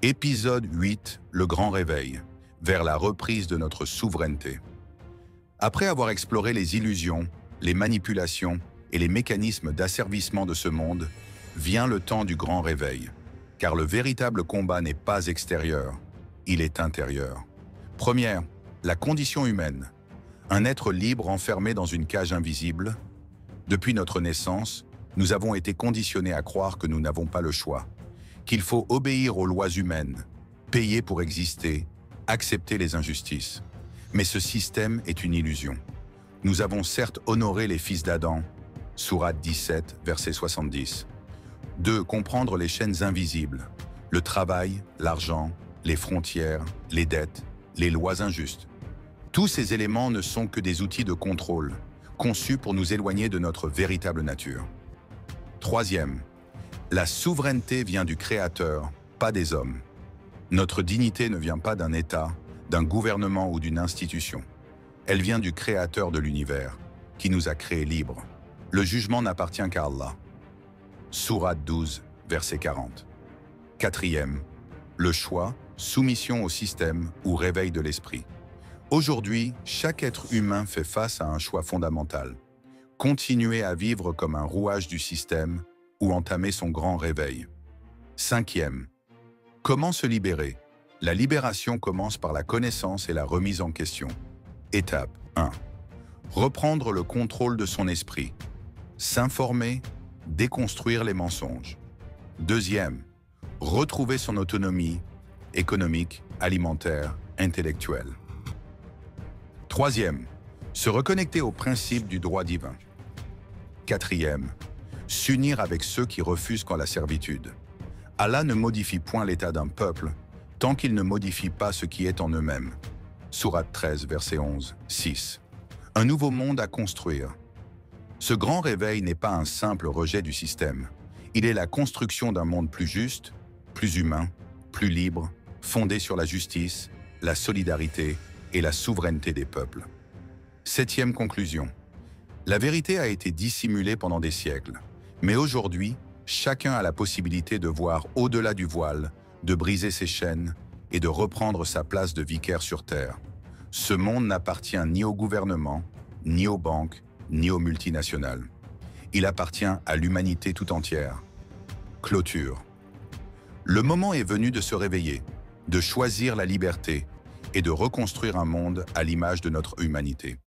Épisode 8, le grand réveil, vers la reprise de notre souveraineté. Après avoir exploré les illusions, les manipulations et les mécanismes d'asservissement de ce monde, vient le temps du grand réveil, car le véritable combat n'est pas extérieur, il est intérieur. Première, la condition humaine. Un être libre enfermé dans une cage invisible. Depuis notre naissance, nous avons été conditionnés à croire que nous n'avons pas le choix, qu'il faut obéir aux lois humaines, payer pour exister, accepter les injustices. Mais ce système est une illusion. Nous avons certes honoré les fils d'Adam, Sourate 17, verset 70. 2. Comprendre les chaînes invisibles, le travail, l'argent, les frontières, les dettes, les lois injustes. Tous ces éléments ne sont que des outils de contrôle, conçus pour nous éloigner de notre véritable nature. Troisième, la souveraineté vient du Créateur, pas des hommes. Notre dignité ne vient pas d'un État, d'un gouvernement ou d'une institution. Elle vient du Créateur de l'univers, qui nous a créés libres. Le jugement n'appartient qu'à Allah. Sourate 12, verset 40. Quatrième, le choix, soumission au système ou réveil de l'esprit. Aujourd'hui, chaque être humain fait face à un choix fondamental. Continuer à vivre comme un rouage du système ou entamer son grand réveil. Cinquième, comment se libérer? La libération commence par la connaissance et la remise en question. Étape 1. Reprendre le contrôle de son esprit. S'informer, déconstruire les mensonges. Deuxième, retrouver son autonomie économique, alimentaire, intellectuelle. Troisième, se reconnecter au principe du droit divin. Quatrième, s'unir avec ceux qui refusent la servitude. Allah ne modifie point l'état d'un peuple tant qu'il ne modifie pas ce qui est en eux-mêmes. Sourate 13, verset 11, 6. Un nouveau monde à construire. Ce grand réveil n'est pas un simple rejet du système. Il est la construction d'un monde plus juste, plus humain, plus libre, fondé sur la justice, la solidarité et la souveraineté des peuples. Septième conclusion. La vérité a été dissimulée pendant des siècles, mais aujourd'hui, chacun a la possibilité de voir au-delà du voile, de briser ses chaînes et de reprendre sa place de vicaire sur Terre. Ce monde n'appartient ni au gouvernement, ni aux banques, ni aux multinationales. Il appartient à l'humanité tout entière. Clôture. Le moment est venu de se réveiller, de choisir la liberté et de reconstruire un monde à l'image de notre humanité.